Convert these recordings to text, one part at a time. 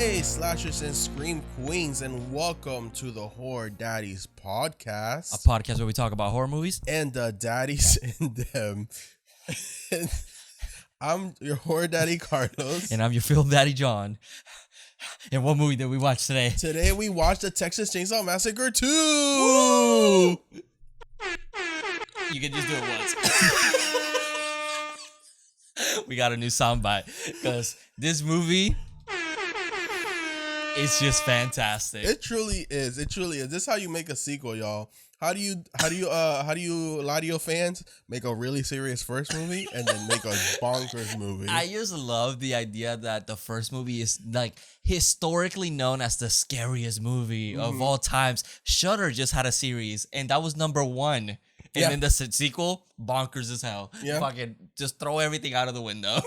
Hey, slashers and scream queens, and welcome to the Horror Daddies Podcast. A podcast where we talk about horror movies. And the daddies in them. I'm your Horror Daddy Carlos. And I'm your film daddy John. And what movie did we watch today? Today we watched the Texas Chainsaw Massacre 2. Woo! You can just do it once. We got a new soundbite because this movie is just fantastic. It truly is. It truly is. This is how you make a sequel, y'all. How do you lie to your fans? Make a really serious first movie and then make a bonkers movie. I just love the idea that the first movie is like historically known as the scariest movie of all times. Shudder just had a series and that was number 1. And then the sequel, bonkers as hell. Yeah. Fucking just throw everything out of the window.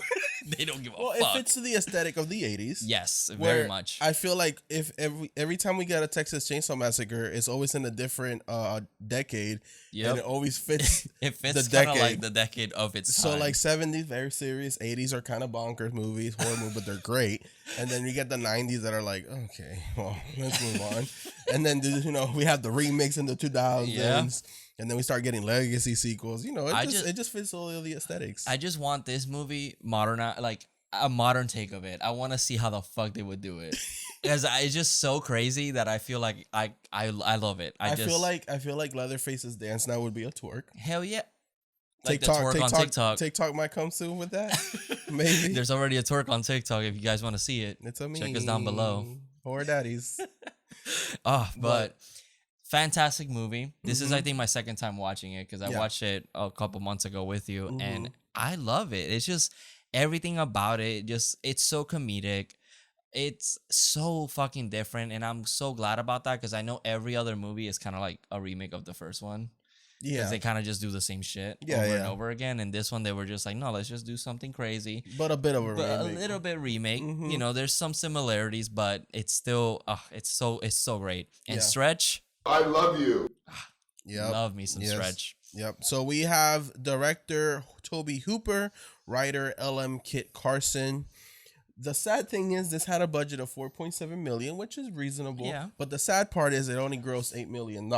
They don't give a fuck. It fits to the aesthetic of the 80s. Yes, very much. I feel like if every time we get a Texas Chainsaw Massacre, it's always in a different decade. Yep. And it always fits It fits the kind of decade. like the decade of its time. So like 70s, very serious. 80s are kind of bonkers movies, horror movies, but they're great. And then you get the 90s that are like, okay, well, let's move on. And then, we have the remix in the 2000s. Yeah. And then we start getting legacy sequels. It just fits all of the aesthetics. I just want this movie like a modern take of it. I want to see how the fuck they would do it. Because it's just so crazy that I feel like I love it. I feel like Leatherface's dance now would be a twerk. Hell yeah. Like TikTok, the twerk on TikTok. TikTok might come soon with that. Maybe. There's already a twerk on TikTok if you guys want to see it. It's a meme. Check us down below. Horror Daddies. But fantastic movie. This is, I think, my second time watching it because I watched it a couple months ago with you, and I love it. It's just everything about it. It's so comedic. It's so fucking different, and I'm so glad about that because I know every other movie is kind of like a remake of the first one. Yeah, because they kind of just do the same shit over and over again. And this one, they were just like, no, let's just do something crazy, but a bit of a remake. A little bit remake. There's some similarities, but it's still, it's so great. And Stretch, I love you. Love me some Stretch. Yep. So we have director Toby Hooper, writer L.M. Kit Carson. The sad thing is this had a budget of $4.7 million, which is reasonable. Yeah. But the sad part is it only grossed $8 million,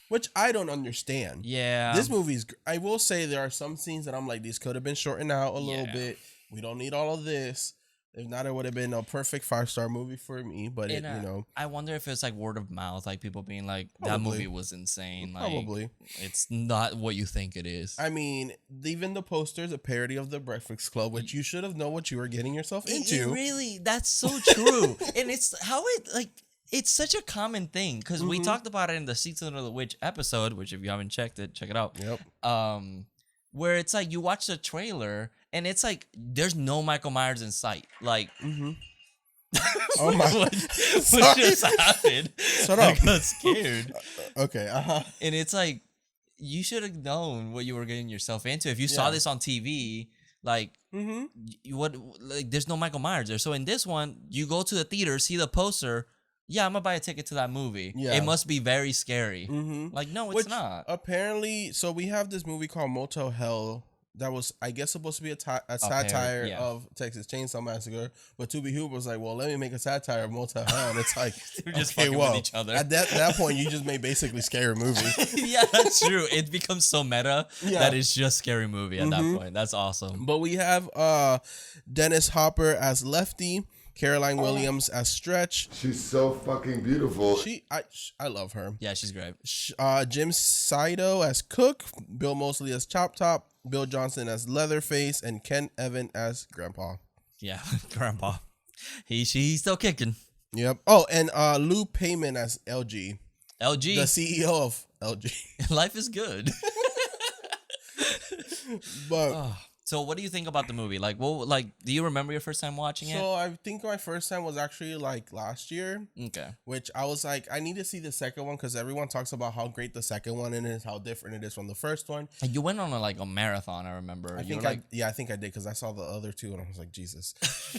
which I don't understand. Yeah. This movie's, I will say there are some scenes that I'm like, these could have been shortened out a little bit. We don't need all of this. If not, it would have been a perfect 5-star movie for me. But I wonder if it's like word of mouth, like people being like, that movie was insane. Like, probably. It's not what you think it is. I mean, even the poster's a parody of The Breakfast Club, which you should have known what you were getting yourself into. It really, that's so true. And it's how it, like, it's such a common thing because we talked about it in the Season of the Witch episode, which if you haven't checked it, check it out. Yep. Where it's like you watch the trailer and it's like there's no Michael Myers in sight. Like, oh my! what just happened? Shut up! I got scared. Okay. And it's like you should have known what you were getting yourself into if you saw this on TV. Like, there's no Michael Myers there. So in this one, you go to the theater, see the poster. Yeah, I'm gonna buy a ticket to that movie. Yeah. It must be very scary. Like, no, it's not. Apparently, so we have this movie called Motel Hell that was, I guess, supposed to be a satire of Texas Chainsaw Massacre. But Toby Hooper was like, well, let me make a satire of Motel Hell. And it's like, they're just fucking with each other. At that point, you just made basically scary movie. Yeah, that's true. It becomes so meta that it's just scary movie at that point. That's awesome. But we have Dennis Hopper as Lefty, Caroline Williams as Stretch. She's so fucking beautiful. I love her. Yeah, she's great. Jim Saito as Cook, Bill Moseley as Chop Top, Bill Johnson as Leatherface, and Ken Evan as Grandpa. Yeah, Grandpa. He's still kicking. Yep. Oh, and Lou Payman as LG. LG. The CEO of LG. Life is good. But so what do you think about the movie? Like, do you remember your first time watching it? So I think my first time was actually like last year. Okay. Which I was like, I need to see the second one because everyone talks about how great the second one is, how different it is from the first one. And you went on a marathon, I remember. I think I did because I saw the other two and I was like, Jesus.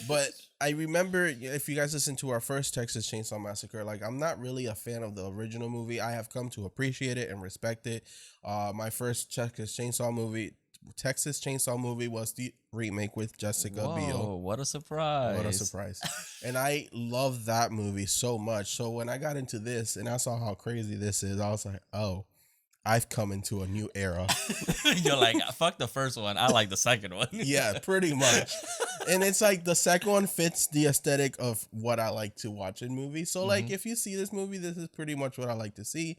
But I remember, if you guys listen to our first Texas Chainsaw Massacre, like, I'm not really a fan of the original movie. I have come to appreciate it and respect it. My first Texas Chainsaw movie Texas Chainsaw movie was the remake with Jessica Biel. What a surprise. What a surprise. And I love that movie so much. So when I got into this and I saw how crazy this is, I was like, oh, I've come into a new era. You're like, fuck the first one. I like the second one. Yeah, pretty much. And it's like the second one fits the aesthetic of what I like to watch in movies. So like if you see this movie, this is pretty much what I like to see.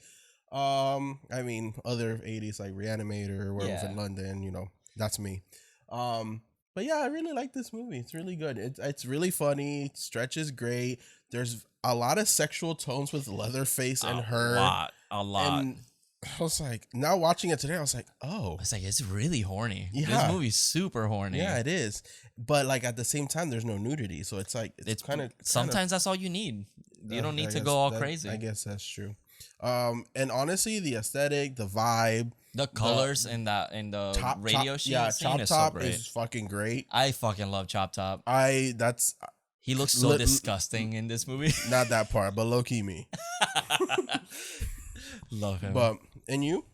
I mean, other 80s like Reanimator, Werewolf in London, you know, that's me. But yeah, I really like this movie. It's really good. It's really funny. Stretch is great. There's a lot of sexual tones with Leatherface and her. A lot. And I was like, now watching it today, I was like, oh. It's like, it's really horny. Yeah. This movie's super horny. Yeah, it is. But like at the same time, there's no nudity. So it's like, it's kind of. Sometimes that's all you need. You don't need to go all crazy. I guess that's true. And honestly, the aesthetic, the vibe, the colors in the radio shoot scene is so great. Is fucking great. I fucking love Chop Top. He looks so disgusting in this movie. Not that part, but low key me. Love him. But and you?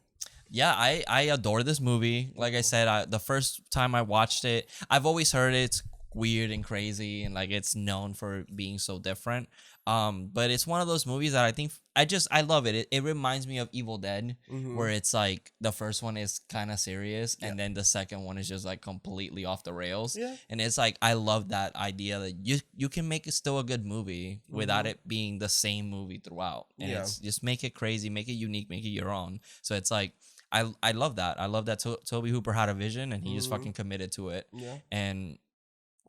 Yeah, I adore this movie. Like I said, the first time I watched it, I've always heard it's weird and crazy and like it's known for being so different. But it's one of those movies that I think I love it. It reminds me of Evil Dead, where it's like the first one is kind of serious and then the second one is just like completely off the rails. Yeah. And it's like I love that idea that you can make it still a good movie without it being the same movie throughout. And it's just make it crazy, make it unique, make it your own. So it's like I love that. I love that Toby Hooper had a vision and he just fucking committed to it. Yeah. And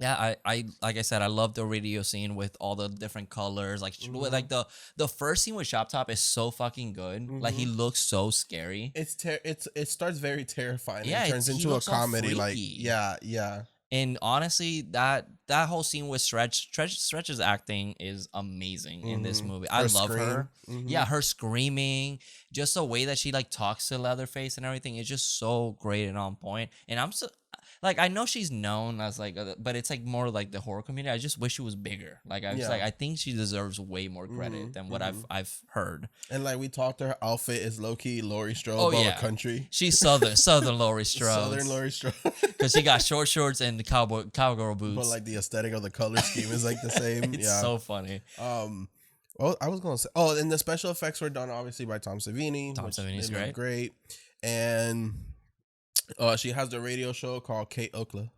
yeah, I like I said, I love the radio scene with all the different colors. Like, like the first scene with Chop Top is so fucking good. Like, he looks so scary. It starts very terrifying. Yeah, it turns into a comedy. Like, yeah. And honestly, that whole scene with Stretch's acting is amazing in this movie. I love her. Yeah, her screaming, just the way that she like talks to Leatherface and everything is just so great and on point. And I'm so. Like, I know she's known as, like, but it's, like, more like the horror community. I just wish she was bigger. Like, I was like, I think she deserves way more credit than what I've heard. And, like, we talked, her outfit is low-key Laurie Strode of the country. She's Southern Laurie Strode. Southern Laurie Strode. Because she got short shorts and cowgirl boots. But, like, the aesthetic of the color scheme is, like, the same. It's so funny. Well, I was going to say... Oh, and the special effects were done, obviously, by Tom Savini. Tom Savini's great. And... she has the radio show called Kate Oakla.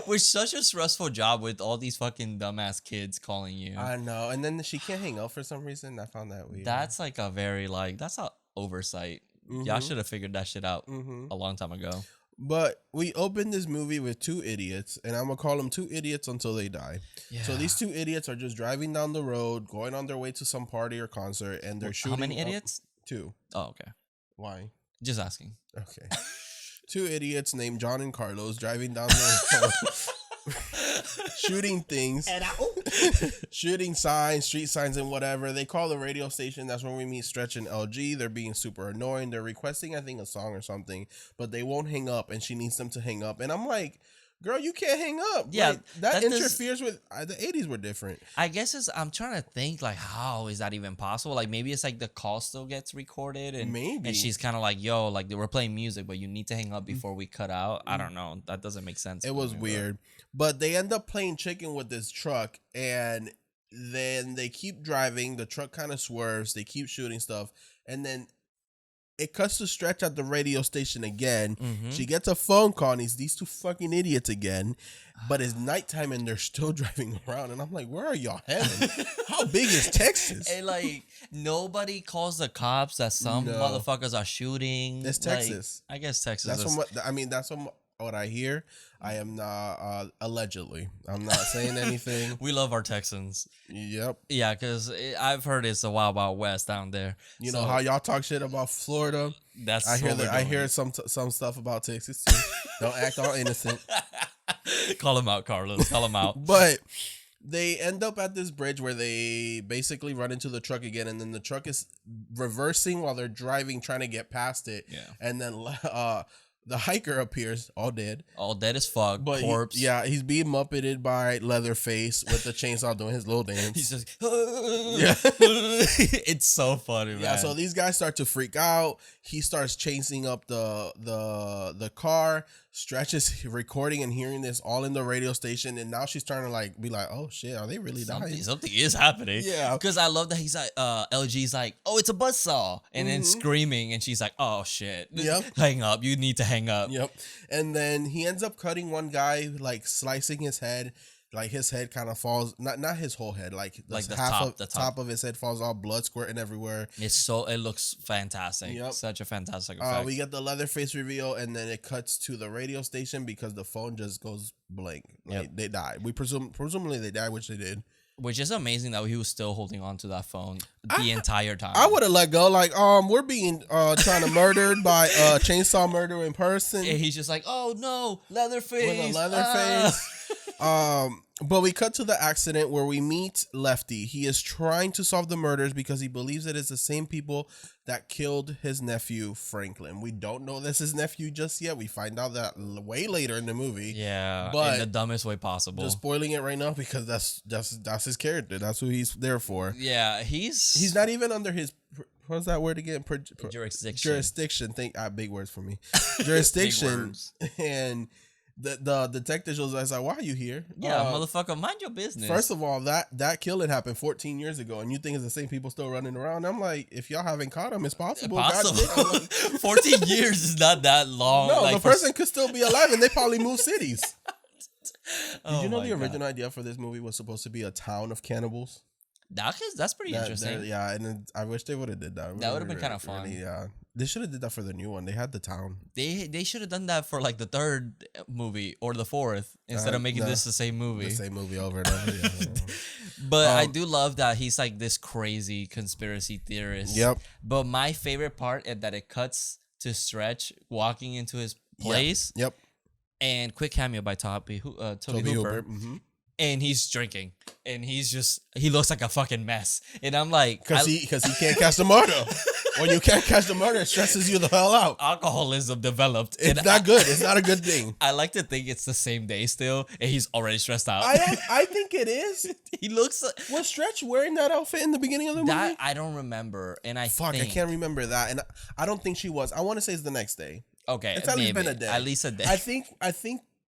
Which such a stressful job with all these fucking dumbass kids calling you. I know. And then she can't hang up for some reason. I found that weird. That's like a very that's an oversight. Y'all should have figured that shit out a long time ago. But we opened this movie with two idiots, and I'm going to call them two idiots until they die. Yeah. So these two idiots are just driving down the road, going on their way to some party or concert, and they're shooting. How many idiots? Two. Oh, okay. Why? Just asking. Okay. Two idiots named John and Carlos driving down the road, shooting things, shooting signs, street signs, and whatever. They call the radio station. That's when we meet Stretch and LG. They're being super annoying. They're requesting, I think, a song or something, but they won't hang up, and she needs them to hang up. And I'm like, girl, you can't hang up. Yeah, like, that interferes with the 80s were different. I guess I'm trying to think like how is that even possible? Like maybe it's like the call still gets recorded and she's kind of like, yo, like we're playing music, but you need to hang up before we cut out. I don't know. That doesn't make sense. It was weird. But they end up playing chicken with this truck and then they keep driving. The truck kind of swerves. They keep shooting stuff. And then it cuts to Stretch at the radio station again. She gets a phone call and it's these two fucking idiots again. But it's nighttime and they're still driving around. And I'm like, where are y'all heading? How big is Texas? And like, nobody calls the cops that some motherfuckers are shooting. It's Texas. Like, I guess Texas. That's what I hear. I am not, allegedly. I'm not saying anything. We love our Texans. Yep. Yeah, because I've heard it's a Wild Wild West down there. You know how y'all talk shit about Florida? I hear some stuff about Texas too. Don't act all innocent. Call him out, Carlos. Call him out. But they end up at this bridge where they basically run into the truck again, and then the truck is reversing while they're driving, trying to get past it. Yeah. And then The hiker appears, all dead. All dead as fuck, corpse. He's being muppeted by Leatherface with the chainsaw doing his little dance. He's just, yeah. It's so funny, man. Yeah, so these guys start to freak out. He starts chasing up the car. Stretch is recording and hearing this all in the radio station, and now she's trying to be like, oh shit, are they really dying? Something is happening. Yeah, because I love that he's like, LG's like, oh, it's a buzzsaw, and then screaming, and she's like, oh shit, hang up, you need to hang up. Yep, and then he ends up cutting one guy, like slicing his head. Like his head kind of falls, not his whole head, like the top of his head falls all blood squirting everywhere. It looks fantastic. Yep. Such a fantastic effect. We get the Leatherface reveal, and then it cuts to the radio station because the phone just goes blank. Like they die. We presumably they died, which they did. Which is amazing that he was still holding on to that phone the entire time. I would have let go. Like, we're being trying to murdered by chainsaw murder in person. And he's just like, oh no, Leatherface. With a Leatherface. But we cut to the accident where we meet Lefty. He is trying to solve the murders because he believes that it's the same people that killed his nephew, Franklin. We don't know this is his nephew just yet. We find out that way later in the movie. Yeah, but in the dumbest way possible. Just spoiling it right now because that's his character. That's who he's there for. Yeah, he's not even under his... What's that word again? Jurisdiction. Think big words for me. Jurisdiction. And... The detective shows us like, why are you here? Yeah, motherfucker, mind your business. First of all, that killing happened 14 years ago, and you think it's the same people still running around. I'm like, if y'all haven't caught him, it's possible. 14 years is not that long. No, the person could still be alive, and they probably moved cities. Did you know the original idea for this movie was supposed to be a town of cannibals? That's pretty interesting. Yeah, and I wish they would have did that. That would have been kind of fun. Really, yeah. They should have did that for the new one. They had the town. They should have done that for like the third movie or the fourth instead of making this the same movie. The same movie over and over. Yeah. But I do love that he's like this crazy conspiracy theorist. Yep. But my favorite part is that it cuts to Stretch walking into his place. Yep. And quick cameo by Toby Hooper. Mm-hmm. And he's drinking, and he looks like a fucking mess. And I'm like, because he can't catch the murder. When you can't catch the murder, it stresses you the hell out. Alcoholism developed. It's not good. It's not a good thing. I like to think it's the same day still, and he's already stressed out. I think it is. He looks. Was Stretch wearing that outfit in the beginning of the movie? That I don't remember, and I can't remember that, and I don't think she was. I want to say it's the next day. Okay, it's at least been a day. At least a day. I think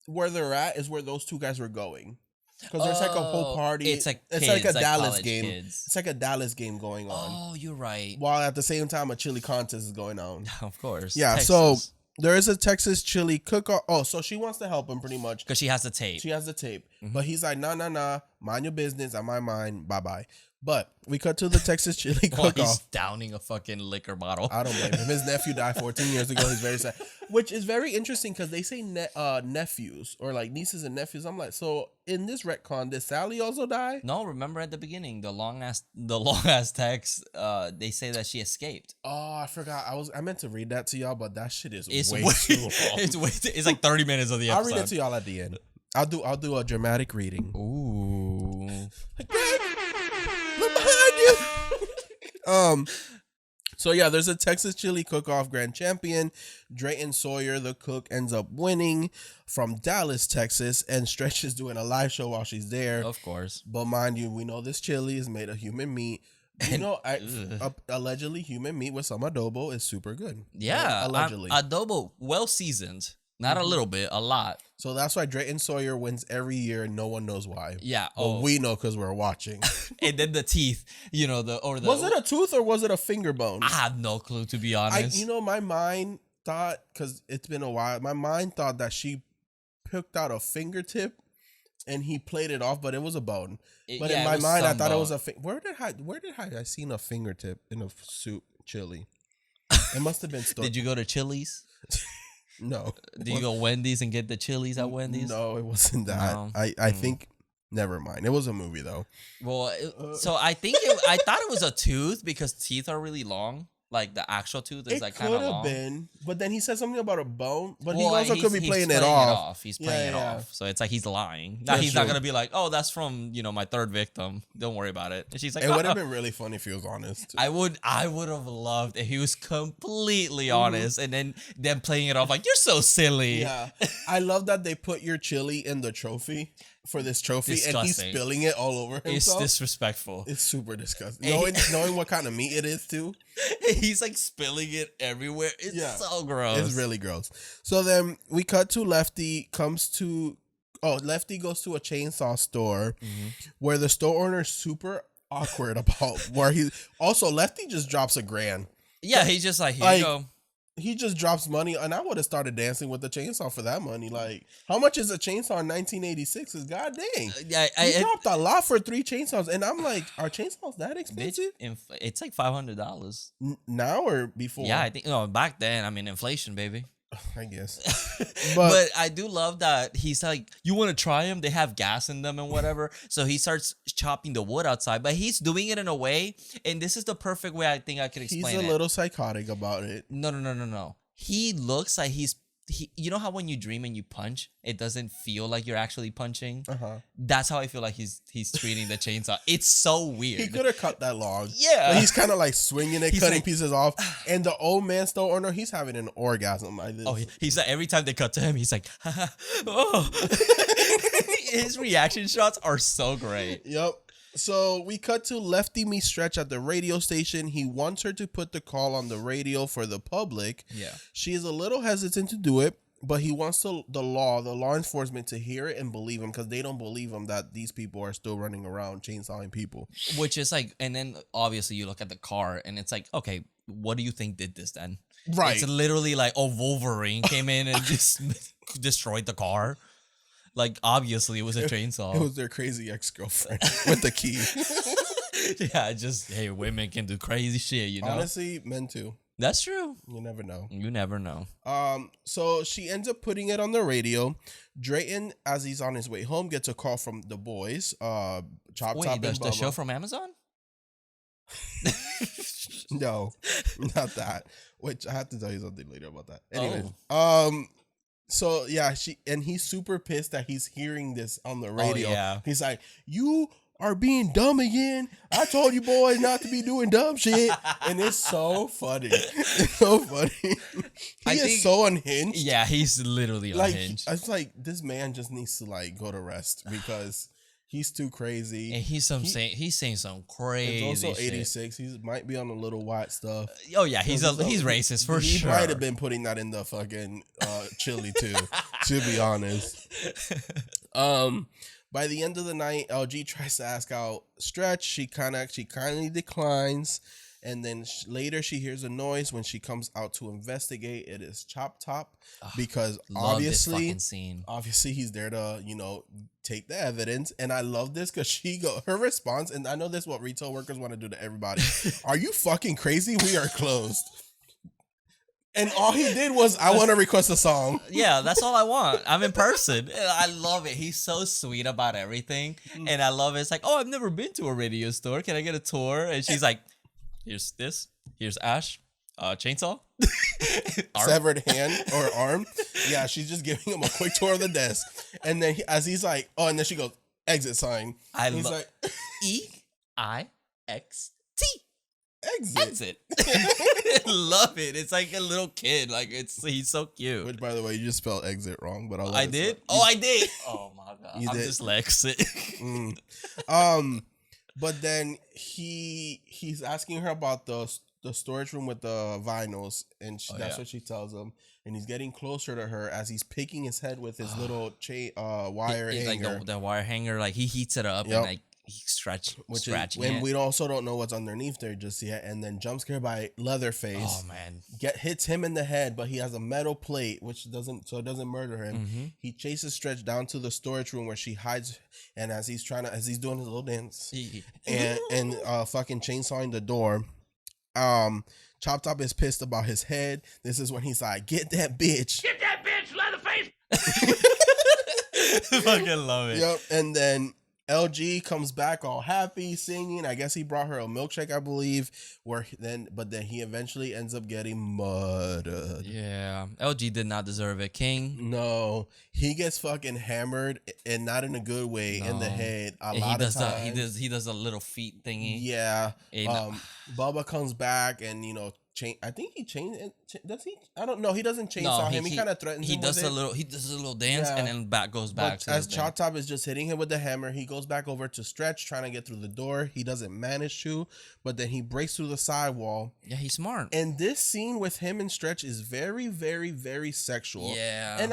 where they're at is where those two guys were going. Because there's like a whole party. It's like a Dallas game. Kids. It's like a Dallas game going on. Oh, you're right. While at the same time a chili contest is going on. Of course. Yeah, Texas. So there is a Texas chili cook-off. Oh, so she wants to help him pretty much. Because she has the tape. Mm-hmm. But he's like, nah. Mind your business. I mind mine. Bye-bye. But we cut to the Texas chili cook-off. He's downing a fucking liquor bottle. I don't blame him. His nephew died 14 years ago. He's very sad. Which is very interesting because they say nephews or like nieces and nephews. I'm like, so in this retcon, did Sally also die? No, remember at the beginning, the long ass text, they say that she escaped. Oh, I forgot. I meant to read that to y'all, but that shit is way too long. It's like 30 minutes of the episode. I'll read it to y'all at the end. I'll do a dramatic reading. Ooh. Look behind you. So yeah, there's a Texas chili cook-off grand champion. Drayton Sawyer, the cook, ends up winning from Dallas, Texas, and Stretch is doing a live show while she's there. Of course. But mind you, we know this chili is made of human meat. You know, allegedly human meat with some adobo is super good. Yeah, allegedly. Adobo, well seasoned. Not a little bit, a lot. So that's why Drayton Sawyer wins every year and no one knows why. Yeah. But we know because we're watching. And then the teeth, Was it a tooth or was it a finger bone? I have no clue, to be honest. My mind thought, because it's been a while, my mind thought that she picked out a fingertip and he played it off, but it was a bone. In my mind, I thought it was a Where did I seen a fingertip in a soup chili? It must have been stolen. Did you go to Chili's? No. Did you go Wendy's and get the chilies at Wendy's? No, it wasn't that. No. I think, never mind. It was a movie though. Well, so I thought it was a tooth because teeth are really long. Like the actual tooth is like kind of long. It could have been, but then he said something about a bone. But he Well, also could be playing it off. He's playing it off. So it's like he's lying. Now he's not gonna be like, "Oh, that's from my third victim. Don't worry about it." And she's like, "It would have been really funny if he was honest." I would have loved if he was completely honest, and then them playing it off like, "You're so silly." Yeah, I love that they put your chili in the trophy. For this trophy, Disgusting. And he's spilling it all over himself. It's disrespectful. It's super disgusting. Knowing what kind of meat it is too. He's like spilling it everywhere. It's so gross. It's really gross. So then we cut to Lefty goes to a chainsaw store where the store owner is super awkward about where Lefty just drops $1,000. Yeah, he's just like, here you go. He just drops money, and I would have started dancing with the chainsaw for that money. Like, how much is a chainsaw in 1986? Is god dang. He dropped a lot for 3 chainsaws, and I'm like, are chainsaws that expensive? It's like $500 now or before? Yeah, I think back then. I mean, inflation, baby. I guess. But I do love that he's like, you want to try them? They have gas in them and whatever. So he starts chopping the wood outside, but he's doing it in a way, and this is the perfect way I think I could explain it. He's a little psychotic about it. No. He looks like you know how when you dream and you punch, it doesn't feel like you're actually punching? That's how I feel like he's treating the chainsaw. It's so weird. He could have cut that long. Yeah. But he's kind of like swinging it, cutting pieces off. And the old man store owner, he's having an orgasm like this. Oh, he's like, every time they cut to him, he's like, oh. His reaction shots are so great. Yep. So we cut to Lefty meet Stretch at the radio station. He wants her to put the call on the radio for the public. Yeah. She is a little hesitant to do it, but he wants the law enforcement to hear it and believe him, because they don't believe him that these people are still running around chainsawing people. Which is like, and then obviously you look at the car and it's like, okay, what do you think did this then? Right. It's literally like, Wolverine came in and just destroyed the car. Like, obviously, it was a chainsaw. It was their crazy ex-girlfriend with the key. Yeah, just, hey, women can do crazy shit, you know? Honestly, men too. That's true. You never know. You never know. So she ends up putting it on the radio. Drayton, as he's on his way home, gets a call from the boys. Chop Top and Bubba. The show from Amazon? No, not that. Which I have to tell you something later about that. Anyways, so yeah, he's super pissed that he's hearing this on the radio. Oh, yeah. He's like, "You are being dumb again. I told you boys not to be doing dumb shit." And it's so funny. It's so funny. He is so unhinged. Yeah, he's literally unhinged. It's like, this man just needs to like go to rest, because he's too crazy. And he's saying some crazy. It's also shit. 86. He might be on a little white stuff. Oh yeah, he's racist for sure. He might have been putting that in the fucking chili too, to be honest. By the end of the night, LG tries to ask out Stretch. She kindly declines. And then later she hears a noise. When she comes out to investigate, it is Chop Top, because obviously he's there to, take the evidence. And I love this because her response, and I know this is what retail workers want to do to everybody. Are you fucking crazy? We are closed. And all he did was, I want to request a song. Yeah, that's all I want. I'm in person. I love it. He's so sweet about everything. And I love it. It's like, I've never been to a radio store. Can I get a tour? And she's like, here's this. Here's Ash. Chainsaw. Severed hand or arm. Yeah, she's just giving him a quick tour of the desk. And then as he's like, and then she goes, exit sign. He's like, EIXT. Exit. Love it. It's like a little kid. Like, he's so cute. Which, by the way, you just spelled exit wrong, but I did. I did. Oh my god. I'm dyslexic. But then he's asking her about the storage room with the vinyls, and that's what she tells him. And he's getting closer to her as he's picking his head with his little wire hanger. Like the wire hanger, like he heats it up and like he's scratching it. We also don't know what's underneath there just yet. And then jump scare by Leatherface. Oh man, hits him in the head, but he has a metal plate which doesn't murder him. Mm-hmm. He chases Stretch down to the storage room where she hides, and as he's doing his little dance and fucking chainsawing the door, Chop Top is pissed about his head. This is when he's like, "Get that bitch, Leatherface." Fucking love it. Yep. And then LG comes back all happy, singing. I guess he brought her a milkshake, I believe. But then he eventually ends up getting murdered. Yeah, LG did not deserve it. King. No, he gets fucking hammered, and not in a good way, in the head. A lot of times. He does a little feet thingy. Yeah. Bubba comes back, and I think he changed. Does he? I don't know. He doesn't chainsaw him. He kind of threatens him. He does a little dance, and then goes back. But as Chop Top is just hitting him with the hammer, he goes back over to Stretch, trying to get through the door. He doesn't manage to, but then he breaks through the sidewall. Yeah, he's smart. And this scene with him and Stretch is very, very, very sexual. Yeah. And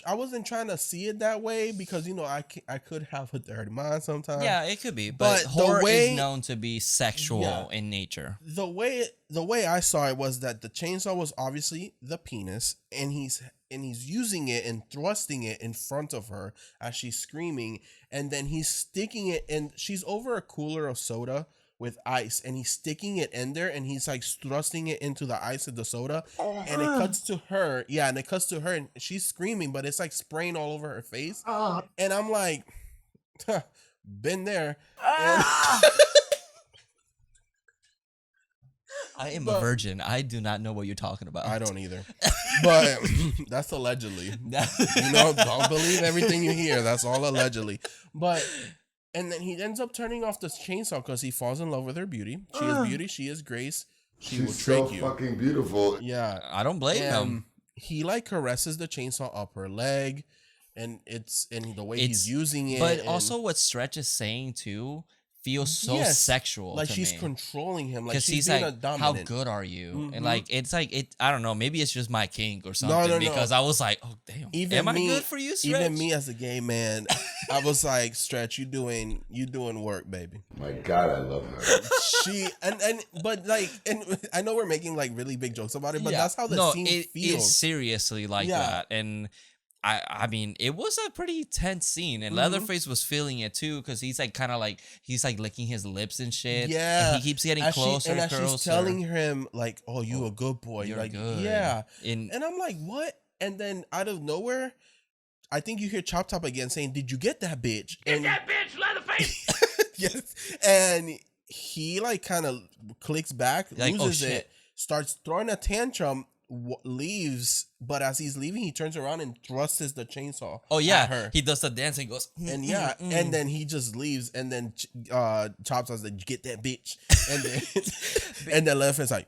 I wasn't trying to see it that way because I could have a dirty mind sometimes. Yeah, it could be. But horror is known to be sexual in nature. The way I saw it was that the chainsaw was obviously the penis, and he's using it and thrusting it in front of her as she's screaming, and then he's sticking it, and she's over a cooler of soda with ice, and he's sticking it in there, and he's like thrusting it into the ice of the soda, and it cuts to her. Yeah, and it cuts to her, and she's screaming, but it's like spraying all over her face, and I'm like, been there. I am a virgin. I do not know what you're talking about. I don't either. But that's allegedly. Don't believe everything you hear. That's all allegedly. And then he ends up turning off the chainsaw because he falls in love with her beauty. She is beauty. She is grace. She's will trick you. So fucking beautiful. Yeah. I don't blame him. He like caresses the chainsaw up her leg, and the way he's using it. But also what Stretch is saying too feels so sexual. Like to she's me. controlling him. Like she's being like, a dominant. how good are you? Mm-hmm. And like it's like I don't know, maybe it's just my kink or something. No. Because I was like, oh damn, am I good for you, Stretch? Even me as a gay man, I was like, Stretch, you doing work, baby. My God, I love her. But I know we're making like really big jokes about it, but that's how the scene feels. It's seriously like that. And I mean, it was a pretty tense scene, and Leatherface was feeling it too, because he's like licking his lips and shit. Yeah, and he keeps getting closer and closer. She's telling him like, "Oh, you a good boy." You're like, good. Yeah, and I'm like, what? And then out of nowhere, I think you hear Chop Top again saying, "Did you get that bitch?" Get that bitch, Leatherface. Yes, and he like kind of clicks back, like, loses it, starts throwing a tantrum. Leaves, but as he's leaving, he turns around and thrusts the chainsaw. Oh yeah, at her. He does the dance and goes, and and then he just leaves, and then Chops says, "Get that bitch," and then Leatherface like,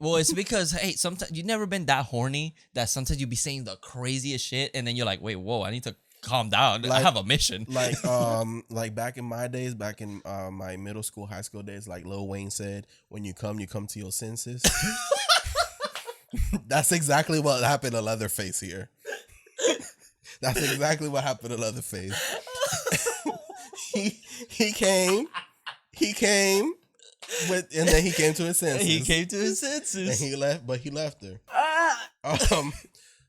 well, it's because sometimes you never been that horny that sometimes you be saying the craziest shit, and then you're like, wait, whoa, I need to calm down. I have a mission. Like back in my days, back in my middle school, high school days, like Lil Wayne said, when you come to your senses. That's exactly what happened to Leatherface here. That's exactly what happened to Leatherface. he came and then he came to his senses. He came to his senses. And he left her.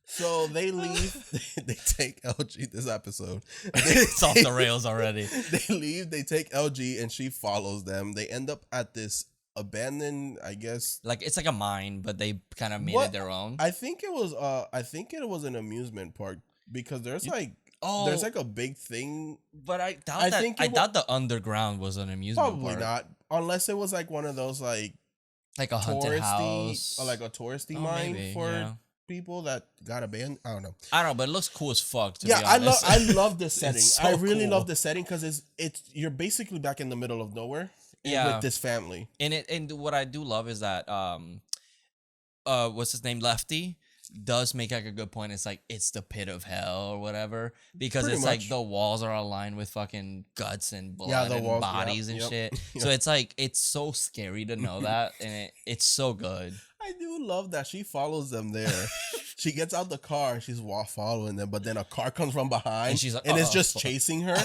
So they leave. They take LG this episode. It's off the rails already. They leave. They take LG and she follows them. They end up at this abandoned, I guess, like it's like a mine, but they kind of made it their own. I think it was an amusement park because there's like a big thing, but I doubt the underground was an amusement park. Probably not, unless it was like one of those like a haunted house or like a touristy mine for people that got abandoned. I don't know, but it looks cool as fuck, to be honest. I love the setting. So I really love the setting because it's you're basically back in the middle of nowhere. With this family. And what I do love is that what's his name, Lefty, does make like a good point. It's like it's the pit of hell or whatever, because pretty it's much. Like the walls are aligned with fucking guts and blood and walls, bodies and shit. So it's like it's so scary to know that, and it's so good. I do love that she follows them there. She gets out the car and she's following them, but then a car comes from behind and she's like, and it's just chasing her.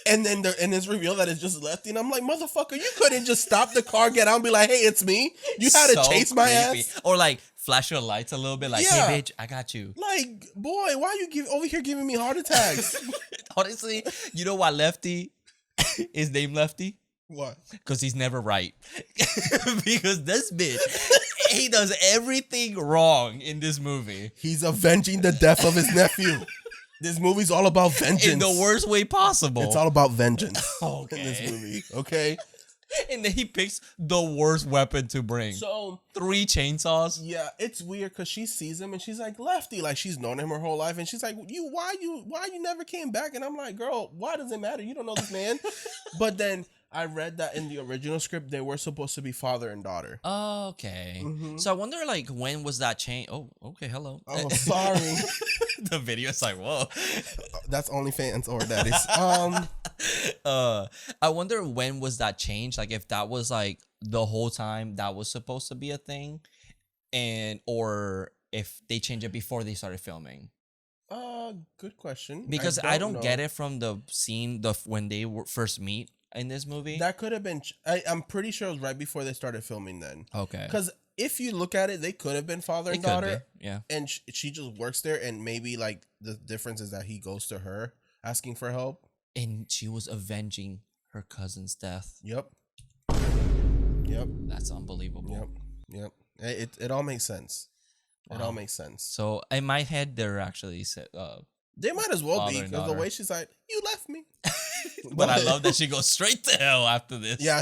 And then it's revealed that it's just Lefty, and I'm like, motherfucker, you couldn't just stop the car, get out, and be like, hey, it's me. You had to chase my ass, or like flash your lights a little bit, like, hey, bitch, I got you. Like, boy, why are you over here giving me heart attacks? Honestly, you know why Lefty is named Lefty? What? Because he's never right. Because this bitch, he does everything wrong in this movie. He's avenging the death of his nephew. This movie's all about vengeance. In the worst way possible. It's all about vengeance in this movie. Okay. And then he picks the worst weapon to bring. So 3 chainsaws. yeah, it's weird because she sees him and she's like, Lefty, like she's known him her whole life, and she's like, why you never came back? And I'm like, girl, why does it matter? You don't know this man. But then I read that in the original script they were supposed to be father and daughter. Okay. So I wonder, like, when was that change? Oh, okay. Hello. Oh, sorry. The video is like, whoa. That's OnlyFans or Daddies. I wonder when was that change? Like, if that was like the whole time that was supposed to be a thing, or if they changed it before they started filming. Good question. Because I don't get it from the scene when they first meet in this movie. That could have been. I'm pretty sure it was right before they started filming. Then Okay. Because if you look at it, they could have been father and It could daughter. be, yeah. And she just works there, and maybe like the difference is that he goes to her asking for help. And she was avenging her cousin's death. Yep. That's unbelievable. Yep. It all makes sense. It all makes sense. So in my head, they're actually They might as well be father and because the daughter. way she's like, you left me. but I love that she goes straight to hell after this. Yeah,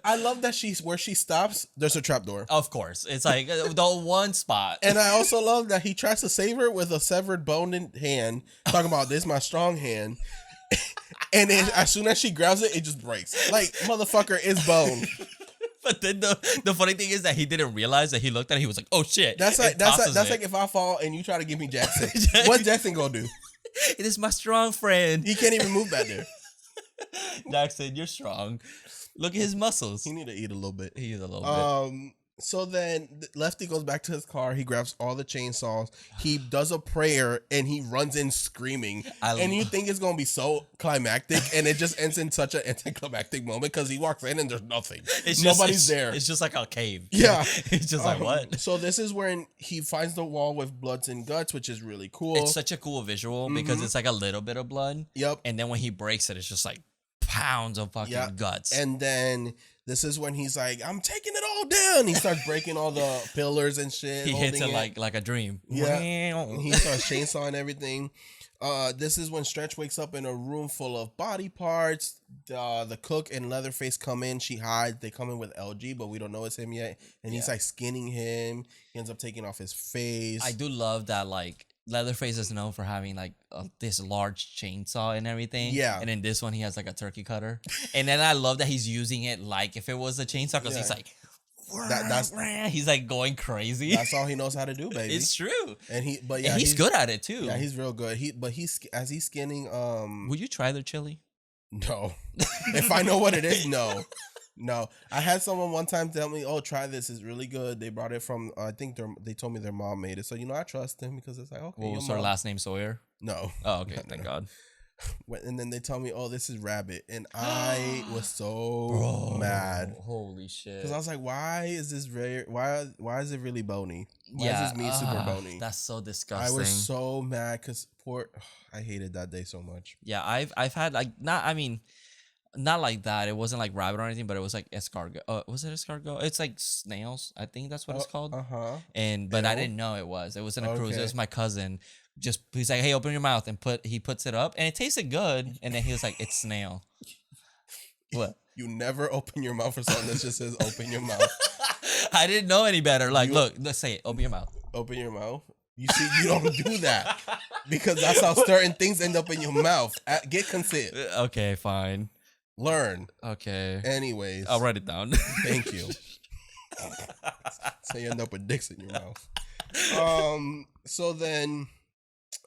I love that where she stops. There's a trapdoor. Of course, it's like the one spot. And I also love that he tries to save her with a severed bone in hand, talking about this my strong hand. And then as soon as she grabs it, it just breaks. Like, motherfucker, it's bone. But then the funny thing is that he didn't realize that he looked at it. He was like, "Oh shit!" That's like if I fall and you try to give me Jackson. What Jackson gonna do? It is my strong friend. He can't even move back there. Jackson, you're strong. Look at his muscles. He need to eat a little bit. He is a little bit. So then Lefty goes back to his car. He grabs all the chainsaws. He does a prayer and he runs in screaming. And you think it's gonna be so climactic, and it just ends in such an anticlimactic moment because he walks in and there's nothing. Nobody's there. It's just like a cave. Yeah, It's just like what? So this is when he finds the wall with bloods and guts, which is really cool. It's such a cool visual because it's like a little bit of blood. Yep. And then when he breaks it, it's just like pounds of fucking guts. And then this is when he's like, I'm taking it all down. He starts breaking all the pillars and shit. He hits it like a dream. Yeah. He starts chainsawing everything. This is when Stretch wakes up in a room full of body parts. The cook and Leatherface come in. She hides. They come in with LG, but we don't know it's him yet. And he's like skinning him. He ends up taking off his face. I do love that, like, Leatherface is known for having like this large chainsaw and everything. Yeah. And in this one, he has like a turkey cutter. And then I love that he's using it like if it was a chainsaw because he's like, he's like going crazy. That's all he knows how to do, baby. It's true. And he's good at it too. Yeah, he's real good. He's skinning. Would you try their chili? No. If I know what it is, no. No, I had someone one time tell me, "Oh, try this; it's really good." They brought it from, I think they told me their mom made it, so I trust them because it's like, okay. What was her last name? Sawyer. No. Oh, okay. Thank God. And then they tell me, "Oh, this is rabbit," and I was so mad. Holy shit! Because I was like, "Why is this Why is it really bony? Why is this meat super bony?" That's so disgusting. I was so mad because I hated that day so much. Yeah, I've had like not like that. It wasn't like rabbit or anything, but it was like escargot. Was it escargot? It's like snails. I think that's what it's called. But I didn't know it was. It was in a cruise. It was my cousin. He's like, hey, open your mouth, and he puts it up, and it tasted good. And then he was like, it's snail. What? You never open your mouth for something that just says open your mouth. I didn't know any better. Like, look, let's say it. Open your mouth. Open your mouth. You see, you don't do that because that's how certain things end up in your mouth. Get consent. Okay, fine. Learn. Okay. Anyways. I'll write it down. Thank you. So you end up with dicks in your mouth. So then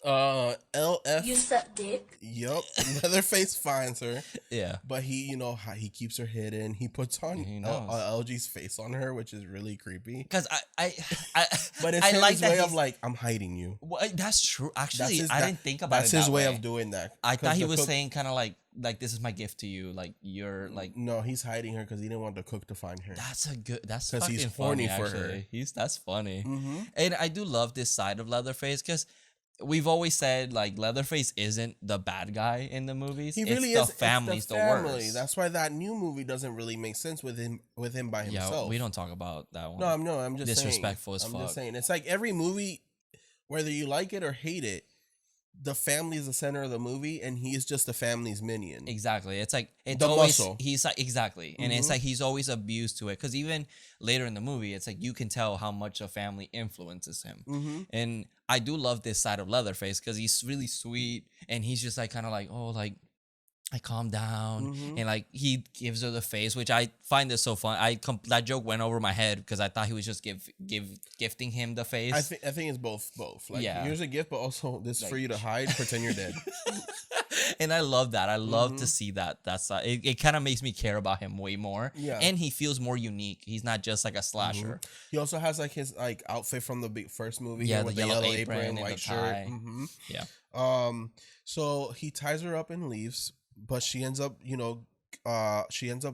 LF. You suck dick. Yup. Leatherface finds her. Yeah. But he he keeps her hidden. He puts on LG's face on her, which is really creepy. Because but it's his way of like, I'm hiding you. Well, that's true. Actually, I didn't think about it. That's his way of doing that. I thought he was saying kind of like this is my gift to you. Like you're like. No, he's hiding her because he didn't want the cook to find her. That's because he's funny horny for actually. her. That's funny. Mm-hmm. And I do love this side of Leatherface because we've always said like Leatherface isn't the bad guy in the movies. He really is. The family's the worst. That's why that new movie doesn't really make sense with him by himself. Yeah, we don't talk about that one. No, I'm just disrespectful saying. as fuck. I'm just saying. It's like every movie, whether you like it or hate it, the family is the center of the movie, and he is just the family's minion. Exactly. It's like it's the always muscle. he's like exactly, and it's like he's always abused to it. Because even later in the movie, it's like you can tell how much a family influences him. And I do love this side of Leatherface because he's really sweet, and he's just like kind of like, oh, like I calm down, and like he gives her the face, which I find this so fun. That joke went over my head because I thought he was just gifting him the face. I think it's both. Like, here's a gift, but also this like, for you to hide, pretend you're dead. And I love that. I love to see that. That's it kind of makes me care about him way more. Yeah, and he feels more unique. He's not just like a slasher. He also has like his like outfit from the first movie. Yeah, with the yellow apron, white shirt. Yeah. So he ties her up and leaves. But she ends up,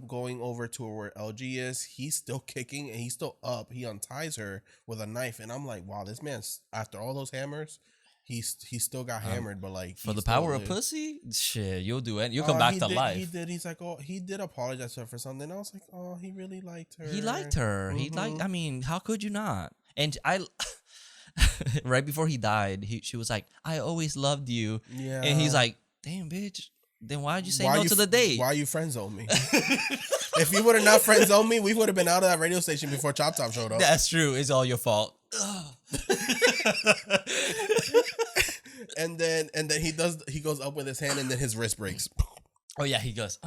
going over to where LG is. He's still kicking and he's still up. He unties her with a knife, and I'm like, wow, this man's after all those hammers, he still got hammered. But like for the power of pussy, shit, you'll do it. You'll come back to life. He did. He's like, oh, he did apologize to her for something. I was like, oh, he really liked her. He liked her. He liked. I mean, how could you not? And I. Right before he died, she was like, I always loved you. Yeah. And he's like, damn, bitch. Then why'd you say no to the date? Why you friend zone me? If you would have not friend zoned me, we would have been out of that radio station before Chop Top showed up. That's true. It's all your fault. and then he goes up with his hand and then his wrist breaks. Oh yeah, he goes.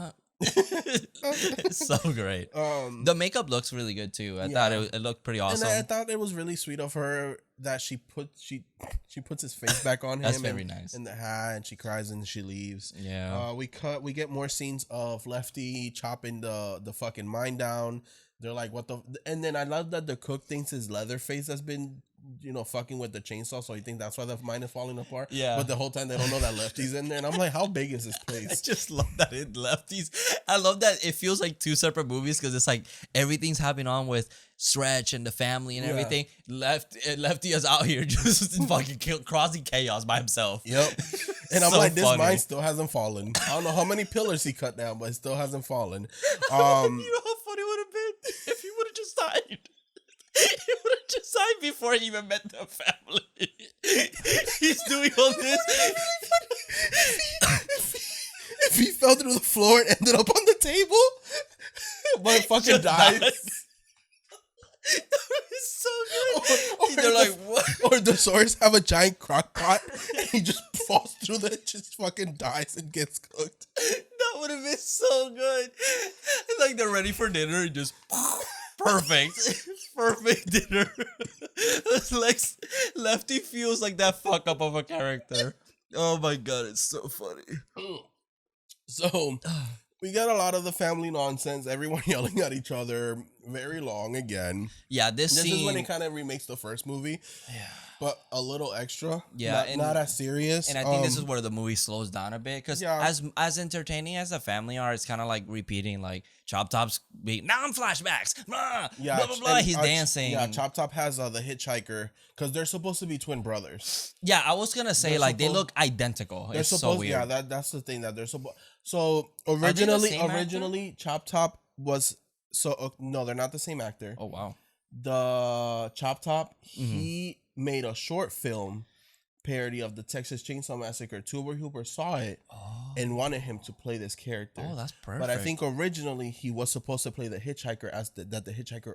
So great. The makeup looks really good too. I thought it looked pretty awesome. And I thought it was really sweet of her that she puts his face back on him. That's very nice. In the hat, and she cries and she leaves. Yeah. We get more scenes of Lefty chopping the fucking mine down. They're like, what the? And then I love that the cook thinks his Leatherface has been, fucking with the chainsaw, so he thinks that's why the mine is falling apart. Yeah. But the whole time they don't know that Lefty's in there, and I'm like, how big is this place? I just love that it Lefty's. I love that it feels like two separate movies because it's like everything's happening on with Stretch and the family and everything. Lefty is out here just fucking causing chaos by himself. Yep. And I'm so like, this mine still hasn't fallen. I don't know how many pillars he cut down, but it still hasn't fallen. You know how funny it would have been if he would have just died. He would have just died before he even met the family. He's doing all this. If he fell through the floor and ended up on the table, but fucking dies. It's so good. They're like, what? Or the Sawyers have a giant crock pot and he just falls through just fucking dies and gets cooked. That would have been so good. Like they're ready for dinner and just perfect. Perfect dinner. It's like Lefty feels like that fuck up of a character. Oh my god, it's so funny. So we got a lot of the family nonsense, everyone yelling at each other, very long again. Yeah, this scene is when it kind of remakes the first movie. Yeah. But a little extra. Yeah. Not as serious. And I think this is where the movie slows down a bit. Because as entertaining as the family are, it's kind of like repeating like Chop Top's beat. Now I'm flashbacks. Blah, blah, blah, blah. He's dancing. Yeah, Chop Top has the hitchhiker. Because they're supposed to be twin brothers. Yeah, I was going to say they look identical. It's so weird. Yeah, that's the thing that they're supposed. So originally Chop Top was no, they're not the same actor. Oh wow. The Chop Top, he made a short film parody of the Texas Chainsaw Massacre. Toby Hooper saw it and wanted him to play this character. Oh, that's perfect. But I think originally he was supposed to play the hitchhiker that the hitchhiker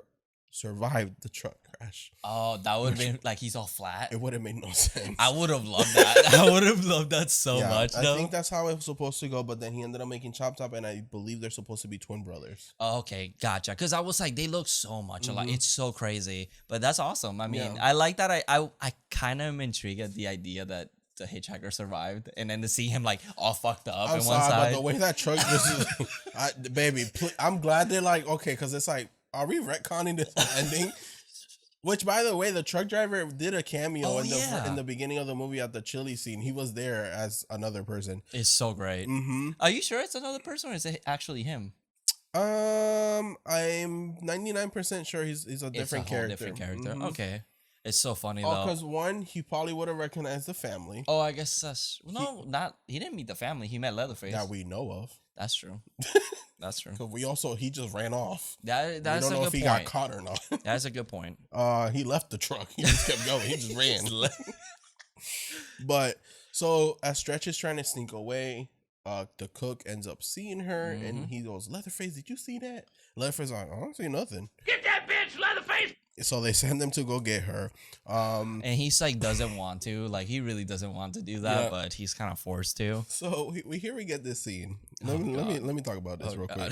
survived the truck crash. Oh, that would have been like he's all flat. It would have made no sense. I would have loved that. I would have loved that so much. I think that's how it was supposed to go, but then he ended up making Chop Top, and I believe they're supposed to be twin brothers. Okay, gotcha. Because I was like, they look so much alike. It's so crazy, but that's awesome. I mean, I like that. I kind of am intrigued at the idea that the hitchhiker survived, and then to see him like all fucked up on one side. But the way that truck just, baby, I'm glad they're like okay, because it's like, are we retconning this ending? Which, by the way, the truck driver did a cameo in the beginning of the movie at the chili scene. He was there as another person. It's so great. Are you sure it's another person, or is it actually him? I'm 99% sure he's a different character. Different character. Okay. It's so funny though. Because one, he probably would have recognized the family. Oh, I guess that's he didn't meet the family. He met Leatherface. That we know of. That's true. That's true. Because he just ran off. That's we don't know if he got caught or not. That's a good point. He left the truck. He just kept going. He just ran. But So as Stretch is trying to sneak away, the cook ends up seeing her, and he goes, "Leatherface, did you see that?" Leatherface like, "I don't see nothing." Get that bitch, Leatherface! So they send them to go get her. And he's like doesn't want to, like he really doesn't want to do that, but he's kind of forced to. So we get this scene. Let me talk about this real quick.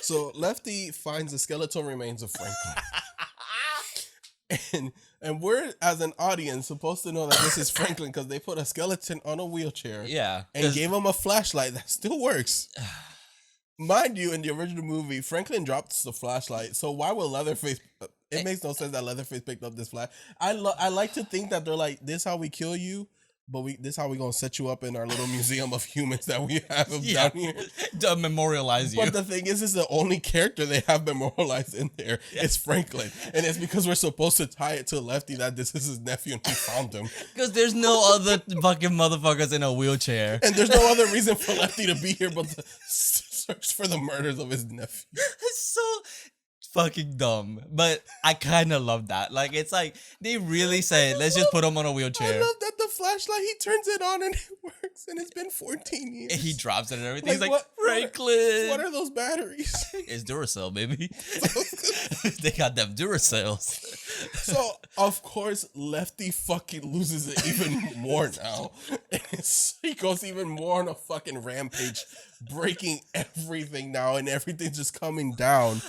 So Lefty finds the skeletal remains of Franklin. And we're, as an audience, supposed to know that this is Franklin because they put a skeleton on a wheelchair. Yeah. And gave him a flashlight that still works. Mind you, in the original movie, Franklin drops the flashlight. So why would Leatherface... It makes no sense that Leatherface picked up this flash. I like to think that they're like, this how we kill you, but this how we gonna set you up in our little museum of humans that we have down here to memorialize you. But the thing is the only character they have memorialized in there is Franklin, and it's because we're supposed to tie it to Lefty that this is his nephew and we found him. Because there's no other fucking motherfuckers in a wheelchair, and there's no other reason for Lefty to be here but to search for the murders of his nephew. It's so fucking dumb, but I kind of love that. Like, it's like they really said, let's just put him on a wheelchair. I love that the flashlight, he turns it on and it works, and it's been 14 years. And he drops it and everything. He's like, what, Franklin. What are those batteries? It's Duracell, baby. They got them Duracells. So, of course, Lefty fucking loses it even more now. He goes even more on a fucking rampage, breaking everything now, and everything's just coming down.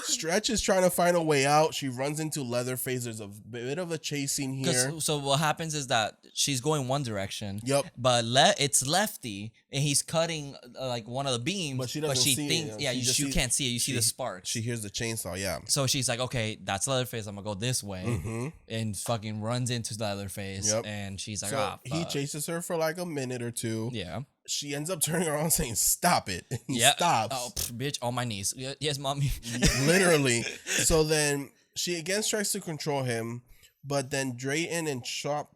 Stretch is trying to find a way out. She runs into Leatherface. There's a bit of a chase scene here. So what happens is that she's going one direction. Yep. But it's Lefty, and he's cutting like one of the beams. But she doesn't see thinks, it. Yeah, you can't see it. You see the sparks. She hears the chainsaw, yeah. So she's like, okay, that's Leatherface. I'm going to go this way. And fucking runs into Leatherface. Yep. And she's like, So he chases her for like a minute or two. Yeah. She ends up turning around saying, "Stop it." And he stops. Oh, bitch, on my knees. Yes, mommy. Literally. So then she again tries to control him, but then Drayton and Chop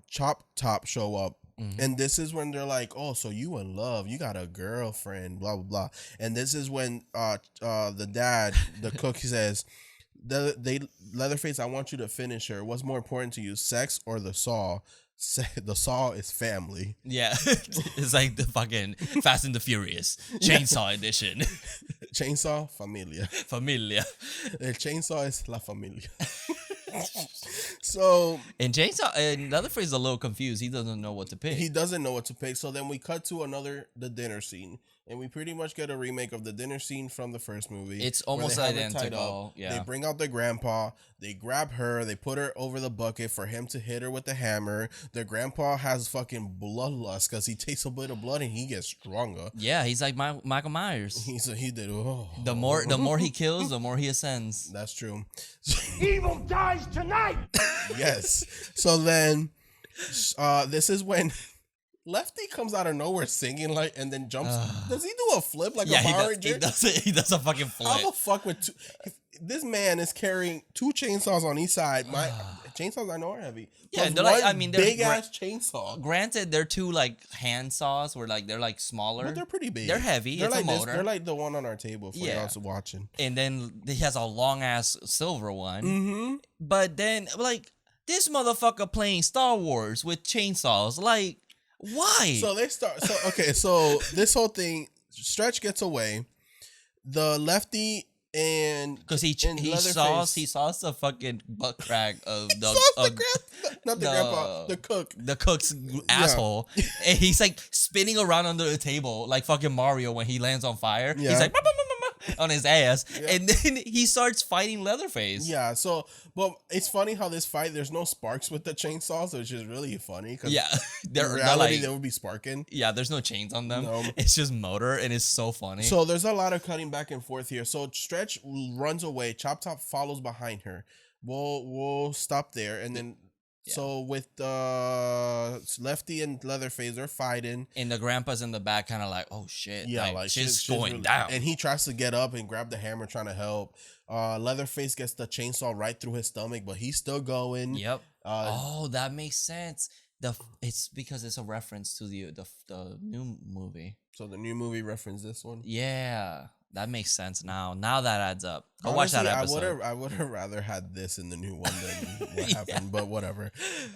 Top show up. And this is when they're like, "Oh, so you in love? You got a girlfriend?" Blah blah blah. And this is when the dad, the cook, says, "Leatherface, I want you to finish her. What's more important to you, sex or the saw?" The saw is family. Yeah. It's like the fucking Fast and the Furious Chainsaw Edition. Chainsaw, familia. Familia. El chainsaw is la familia. So and Leatherface is a little confused. He doesn't know what to pick. He doesn't know what to pick. So then we cut to the dinner scene. And we pretty much get a remake of the dinner scene from the first movie. It's almost identical. Yeah. They bring out the grandpa. They grab her. They put her over the bucket for him to hit her with the hammer. The grandpa has fucking bloodlust because he takes a bit of blood and he gets stronger. Yeah, he's like Michael Myers. He did. Oh. The more he kills, the more he ascends. That's true. Evil dies tonight! Yes. So then, this is when Lefty comes out of nowhere singing like, and then jumps. Does he do a flip like a Power Ranger? He does a fucking flip. How the fuck with this man is carrying two chainsaws on each side. My chainsaws I know are heavy. Yeah, they're like, they're big ass chainsaw. Granted, they're two like hand saws where like they're like smaller. But they're pretty big. They're heavy. It's like a motor. They're like the one on our table for y'all watching. And then he has a long ass silver one. Mm-hmm. But then like this motherfucker playing Star Wars with chainsaws, like. Why? So they start. So this whole thing, Stretch gets away. The Lefty and because he saws the fucking butt crack of the cook's asshole, and he's like spinning around under the table like fucking Mario when he lands on fire. Yeah. He's like on his ass, and then he starts fighting Leatherface. Yeah. So, but it's funny how this fight there's no sparks with the chainsaws, which is really funny. Yeah, in reality they would be sparking. Yeah, there's no chains on them. No. It's just motor, and it's so funny. So there's a lot of cutting back and forth here. So Stretch runs away. Chop Top follows behind her. We'll stop there, and then. Yeah. So with Lefty and Leatherface, they're fighting, and the grandpa's in the back, kind of like, "Oh shit!" Yeah, like shit's going really down. And he tries to get up and grab the hammer, trying to help. Leatherface gets the chainsaw right through his stomach, but he's still going. Yep. That makes sense. It's because it's a reference to the new movie. So the new movie referenced this one. Yeah. That makes sense now. Now that adds up. Go Honestly, watch that episode. I would have rather had this in the new one than what happened, but whatever.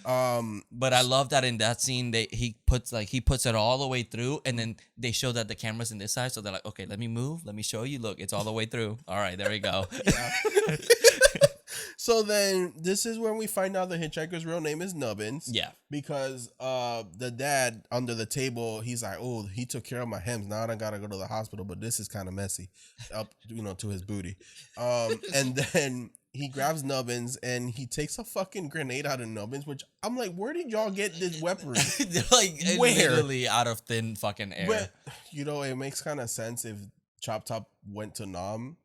But I love that in that scene he puts it all the way through, and then they show that the camera's in this side, so they're like, okay, let me move, let me show you. Look, it's all the way through. All right, there we go. So then this is when we find out the hitchhiker's real name is Nubbins. Yeah. Because the dad under the table, he's like, oh, he took care of my hems. Now I gotta go to the hospital, but this is kind of messy. Up, to his booty. And then he grabs Nubbins and he takes a fucking grenade out of Nubbins, which I'm like, where did y'all get this weaponry? They're like literally out of thin fucking air. But, it makes kind of sense if Chop Top went to Nam.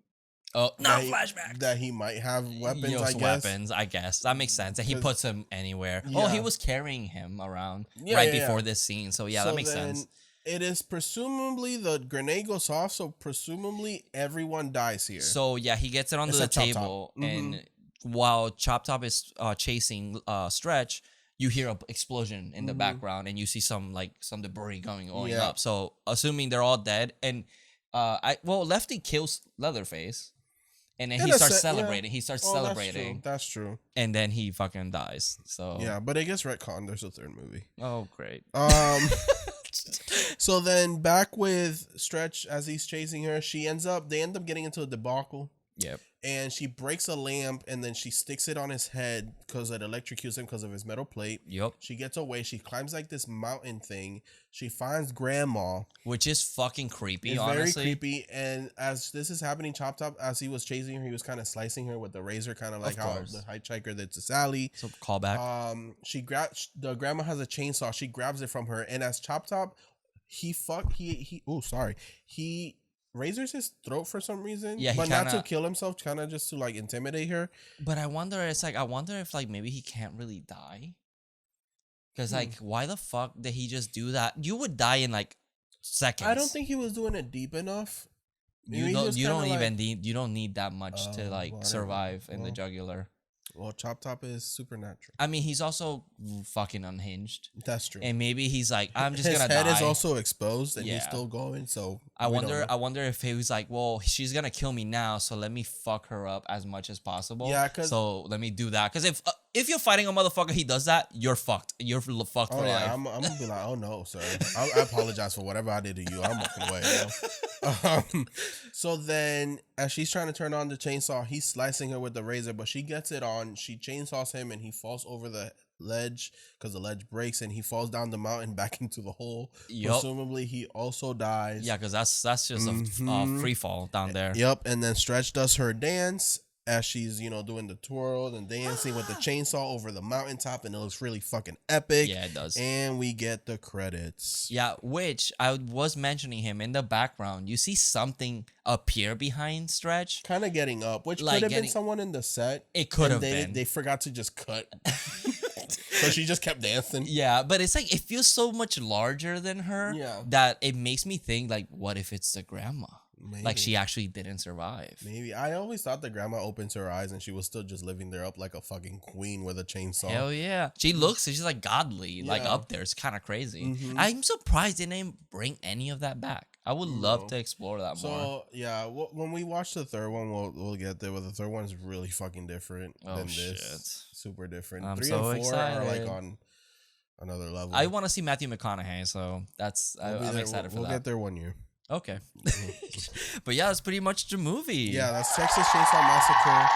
Oh, no flashback. That he might have weapons, I guess. That makes sense. And he puts him anywhere. Yeah. Oh, he was carrying him around before this scene. So, yeah, that makes sense. It is presumably the grenade goes off, so presumably everyone dies here. So, yeah, he gets it onto the table. And while Chop Top is chasing Stretch, you hear an explosion in the background and you see some debris going up. So, assuming they're all dead. And, Lefty kills Leatherface. And then he starts celebrating. Yeah. He starts celebrating. That's true. And then he fucking dies. So yeah, but I guess retcon. There's a third movie. Oh, great. So then back with Stretch as he's chasing her, they end up getting into a debacle. Yep. And she breaks a lamp and then she sticks it on his head because it electrocutes him because of his metal plate. Yep. She gets away. She climbs like this mountain thing. She finds Grandma. Which is fucking creepy, it's honestly. Very creepy. And as this is happening, Chop Top, as he was chasing her, he was kind of slicing her with the razor, kind of like how the hitchhiker did to Sally. So callback. The grandma has a chainsaw. She grabs it from her. And as Chop Top, he razors his throat for some reason, but not to kill himself, kind of just to like intimidate her. But I wonder if like maybe he can't really die, because like why the fuck did he just do that? You would die in like seconds. I don't think he was doing it deep enough. You don't need that much to like survive in the jugular. Well, Chop Top is supernatural. I mean, he's also fucking unhinged. That's true. And maybe he's like, I'm just gonna die. His head is also exposed, and he's still going. So I wonder if he was like, well, she's gonna kill me now, so let me fuck her up as much as possible. Yeah, so let me do that. Because if you're fighting a motherfucker, he does that, you're fucked. You're fucked for life. I'm gonna be like, oh no, sir. I apologize for whatever I did to you. I'm walking away. So then, as she's trying to turn on the chainsaw, he's slicing her with the razor, but she gets it on. She chainsaws him, and he falls over the ledge because the ledge breaks, and he falls down the mountain back into the hole. Yep. Presumably, he also dies. Yeah, because that's just a free fall down there. Yep. And then Stretch does her dance as she's doing the twirl and dancing with the chainsaw over the mountaintop, and it looks really fucking epic. Yeah, it does. And we get the credits. Yeah, which I was mentioning him in the background. You see something appear behind Stretch, kind of getting up, which could have been someone in the set. It could have been. They forgot to just cut. So she just kept dancing. Yeah, but it's like it feels so much larger than her that it makes me think like, what if it's the grandma? Maybe. Like she actually didn't survive. Maybe. I always thought the grandma opens her eyes and she was still just living there up like a fucking queen with a chainsaw. Hell yeah. she's like godly, like up there. It's kind of crazy. Mm-hmm. I'm surprised they didn't bring any of that back. I would love to explore that more. So yeah, when we watch the third one, we'll get there. But the third one is really fucking different than this. Shit. Super different. I'm 3 so and 4 excited. are like on another level. I want to see Matthew McConaughey, so I'm excited for that. We'll get there one year. Okay. But yeah, that's pretty much the movie. Yeah, that's Texas Chainsaw Massacre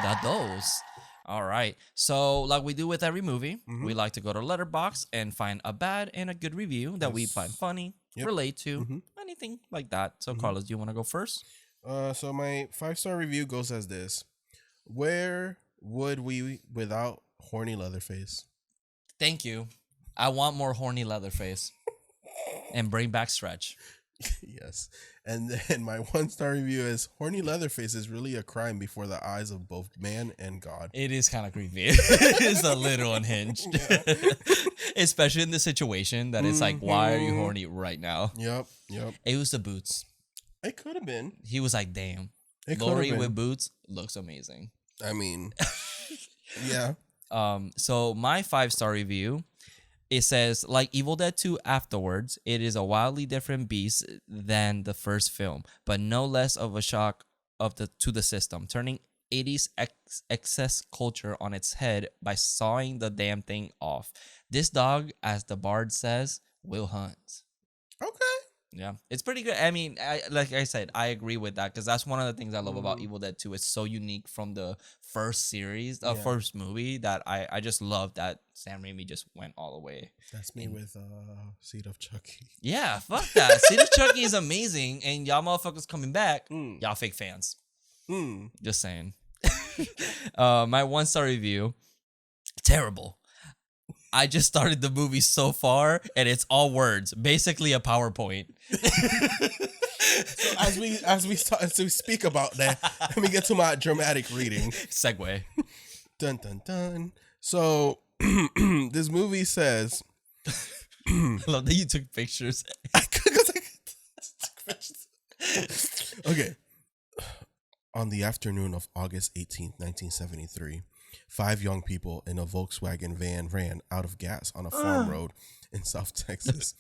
a dose. All right. So like we do with every movie, we like to go to Letterboxd and find a bad and a good review that we find funny, relate to, anything like that. So Carlos, do you want to go first? So my 5-star review goes as this. Where would we without horny Leatherface? Thank you. I want more horny Leatherface. And bring back Stretch. Yes. And then my 1-star review is horny Leatherface is really a crime before the eyes of both man and God. It is kind of creepy. It's a little unhinged. Yeah. Especially in the situation that it's like, why are you horny right now? Yep. It was the boots. It could have been. He was like, damn. Lori with boots looks amazing. I mean, yeah. So my 5-star review it says, like Evil Dead 2 afterwards, it is a wildly different beast than the first film, but no less of a shock to the system, turning 80s excess culture on its head by sawing the damn thing off. This dog, as the bard says, will hunt. Okay. Yeah, it's pretty good. I mean, like I said, I agree with that because that's one of the things I love about Evil Dead 2. It's so unique from the first series, first movie, that I just love that Sam Raimi just went all the way. That's me with Seed of Chucky. Yeah, fuck that. Seed of Chucky is amazing, and y'all motherfuckers coming back. Y'all fake fans. Just saying. My 1-star review, terrible. I just started the movie so far, and it's all words, basically a PowerPoint. So as we speak about that, let me get to my dramatic reading. Segue. Dun dun dun. So this movie says, I love that you took pictures. Okay. On the afternoon of August 18th, 1973, 5 young people in a Volkswagen van ran out of gas on a farm road in South Texas.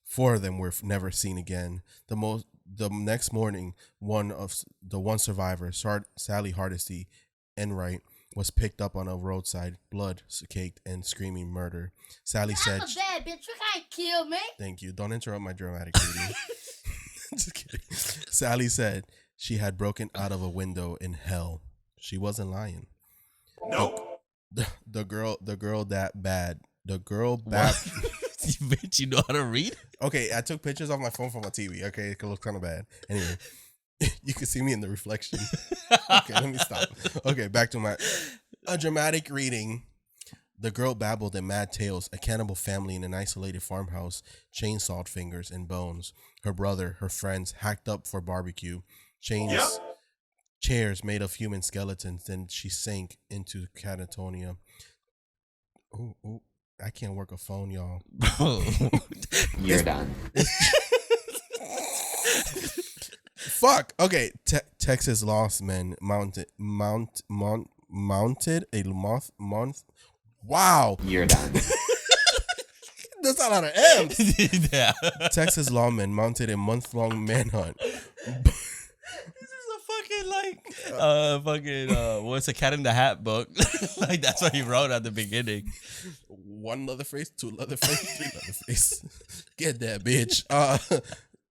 4 of them were never seen again. The next morning, one survivor, Sally Hardesty Enright, was picked up on a roadside, blood-caked and screaming murder. Sally said, "I'm a bad bitch. You can't kill me." Thank you. Don't interrupt my dramatic reading. Just kidding. Sally said she had broken out of a window in hell. She wasn't lying. Nope. The girl bad. You bitch, you know how to read? Okay, I took pictures of my phone from my TV. Okay, it looks kind of bad. Anyway, you can see me in the reflection. Okay, let me stop. Okay, back to a dramatic reading. The girl babbled in mad tales, a cannibal family in an isolated farmhouse, chainsawed fingers and bones. Her brother, her friends, hacked up for barbecue. Chairs made of human skeletons. Then she sank into catatonia. Oh, I can't work a phone, y'all. You're done. Fuck. Okay, Texas lost men mounted a month. Wow. You're done. That's not a lot of M's. Yeah. Texas lawmen mounted a month-long manhunt. This is a fucking what's a Cat in the Hat book? Like that's what he wrote at the beginning. 1 Leatherface, 2 Leatherface, 3 Leatherface. Get that bitch.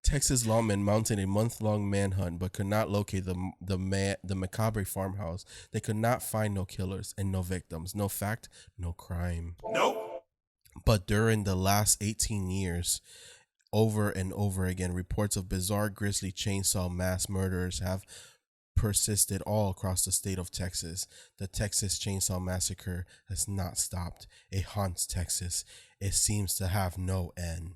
Texas lawmen mounted a month-long manhunt, but could not locate the macabre farmhouse. They could not find no killers and no victims. No fact, no crime. Nope. But during the last 18 years, over and over again, reports of bizarre grisly chainsaw mass murders have persisted all across the state of Texas. The Texas Chainsaw Massacre has not stopped. It haunts Texas. It seems to have no end.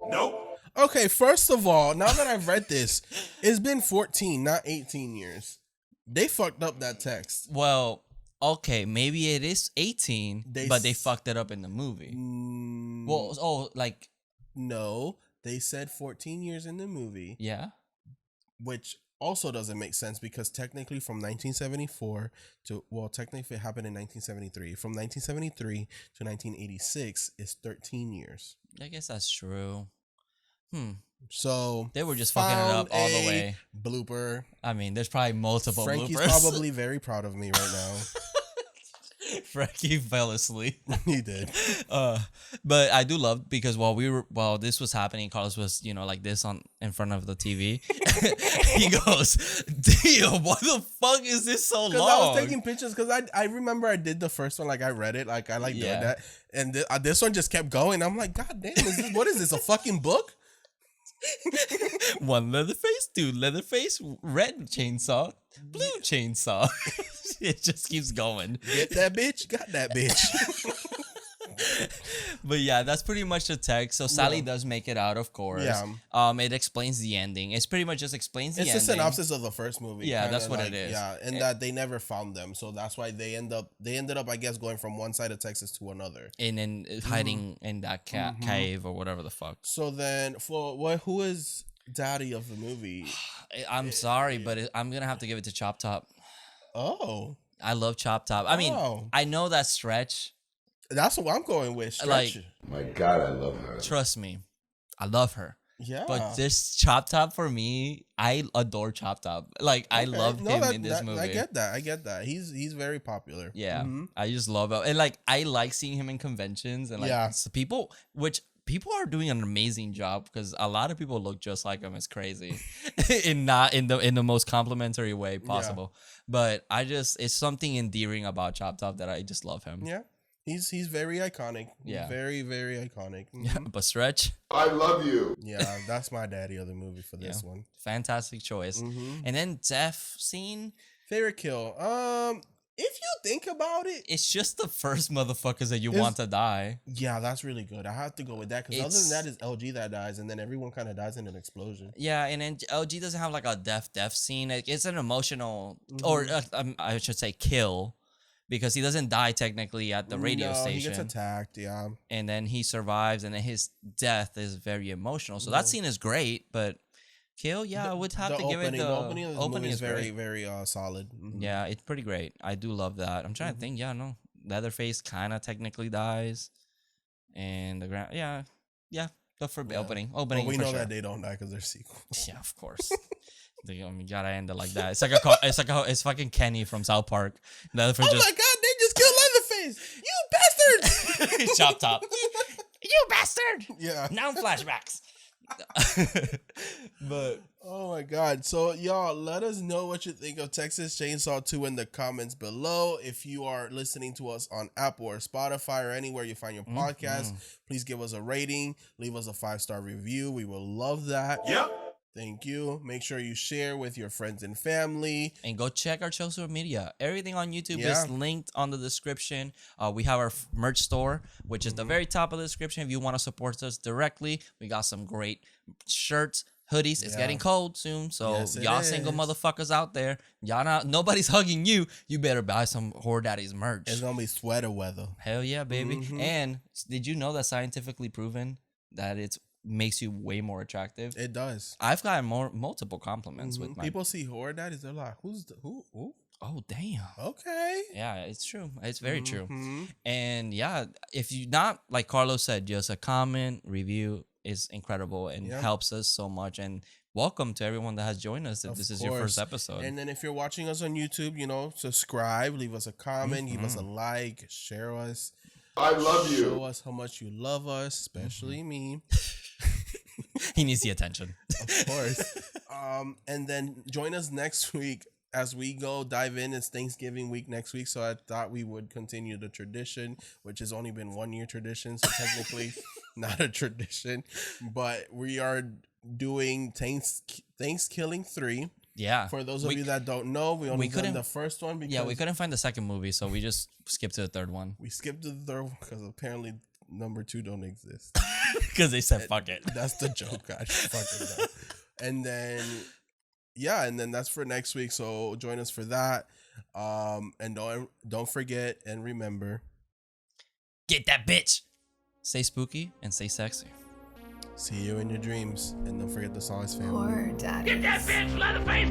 Nope. Okay, first of all, now that I've read this, it's been 14, not 18 years. They fucked up that text. Well, okay, maybe it is 18, but they fucked it up in the movie. No, they said 14 years in the movie. Yeah. Which also doesn't make sense because technically from 1974 technically it happened in 1973. From 1973 to 1986 is 13 years. I guess that's true. So they were just fucking it up all the way. Blooper. I mean, there's probably multiple Frankie's bloopers. probably very proud of me right now. Frankie fell asleep. He did. But I do love because while this was happening, Carlos was, like this in front of the TV. He goes, "Damn, why the fuck is this so long?" Because I was taking pictures because I remember I did the first one, like I read it, like I like doing that. And this one just kept going. I'm like, God damn, what is this, a fucking book? 1 Leatherface, 2 Leatherface, red chainsaw, blue chainsaw. It just keeps going. Get that bitch, got that bitch. But yeah, that's pretty much the text. So Sally does make it out, of course. Yeah. It explains the ending. It's pretty much just explains the ending. It's a synopsis of the first movie. Yeah, that's what it is. Yeah, and that they never found them, so that's why they ended up, I guess, going from one side of Texas to another, and then hiding in that cave or whatever the fuck. So then, who is daddy of the movie? I'm sorry, but I'm gonna have to give it to Chop Top. Oh, I love Chop Top. I mean, I know that stretch. That's what I'm going with. Like, My God, I love her. trust me, I love her. Yeah. But this Chop Top for me, I adore Chop Top. Like I love him in this movie. I get that. He's very popular. Yeah, I just love it, and like I like seeing him in conventions and like people are doing an amazing job because a lot of people look just like him. It's crazy, in the most complimentary way possible. But it's something endearing about Chop Top that I just love him. Yeah. He's very iconic. Yeah. Very, very iconic. Yeah, but Stretch. I love you. Yeah, that's my daddy of the movie for this one. Fantastic choice. And then death scene. Favorite kill. If you think about it, It's just the first motherfuckers that you want to die. yeah, that's really good. I have to go with that because other than that is LG that dies, and then everyone kind of dies in an explosion. Yeah, and then LG doesn't have like a death scene. It's an emotional, or I should say, kill, because he doesn't die technically at the radio station. He gets attacked. Yeah, and then he survives, and then his death is very emotional. So that scene is great, but kill, I would have to give it the opening. The opening is very, very solid. Yeah, it's pretty great. I do love that. I'm trying to think. Yeah, no, Leatherface kind of technically dies, and the ground. Yeah, the opening. But we know that they don't die because they're sequels. Yeah, of course. You gotta end it like that. It's fucking Kenny from South Park. Leatherface My God, they just killed Leatherface! You bastards! Chop Top. You bastard! Yeah. Now flashbacks. But oh my God. So y'all, let us know what you think of Texas Chainsaw 2 in the comments below. If you are listening to us on Apple or Spotify or anywhere you find your podcast, please give us a rating, leave us a 5-star review. We will love that. Yep. Thank you. Make sure you share with your friends and family. And go check our social media. Everything on YouTube is linked on the description. We have our merch store, which is the very top of the description. If you want to support us directly, we got some great shirts, hoodies. It's getting cold soon, so y'all single motherfuckers out there, nobody's hugging you. You better buy some Horror Daddies merch. It's gonna be sweater weather. Hell yeah, baby! And did you know that scientifically proven that it's makes you way more attractive? It does. I've gotten multiple compliments with my people see Horror Daddies. They're like, who? Oh damn. Okay. Yeah, it's true. It's very true. And yeah, if you not like Carlos said, just a comment, review is incredible and helps us so much. And welcome to everyone that has joined us. If this is your first episode. And then if you're watching us on YouTube, subscribe, leave us a comment, give us a like, share us. I love you. Show us how much you love us, especially me. He needs the attention. Of course. And then join us next week as we go dive in. It's Thanksgiving week next week, so I thought we would continue the tradition, which has only been 1 year tradition, so technically not a tradition. But we are doing Thanksgiving 3. Yeah. For those of you that don't know, we only done the first one because we couldn't find the second movie, so we just skipped to the third one. We skipped to the third one because apparently number 2 don't exist. Because they said fuck it. That's the joke. I just fucking know. And then that's for next week. So join us for that. And don't forget and remember, get that bitch. Stay spooky and stay sexy. See you in your dreams. And don't forget the Sauce family. Horror Daddies. Get that bitch, Leatherface!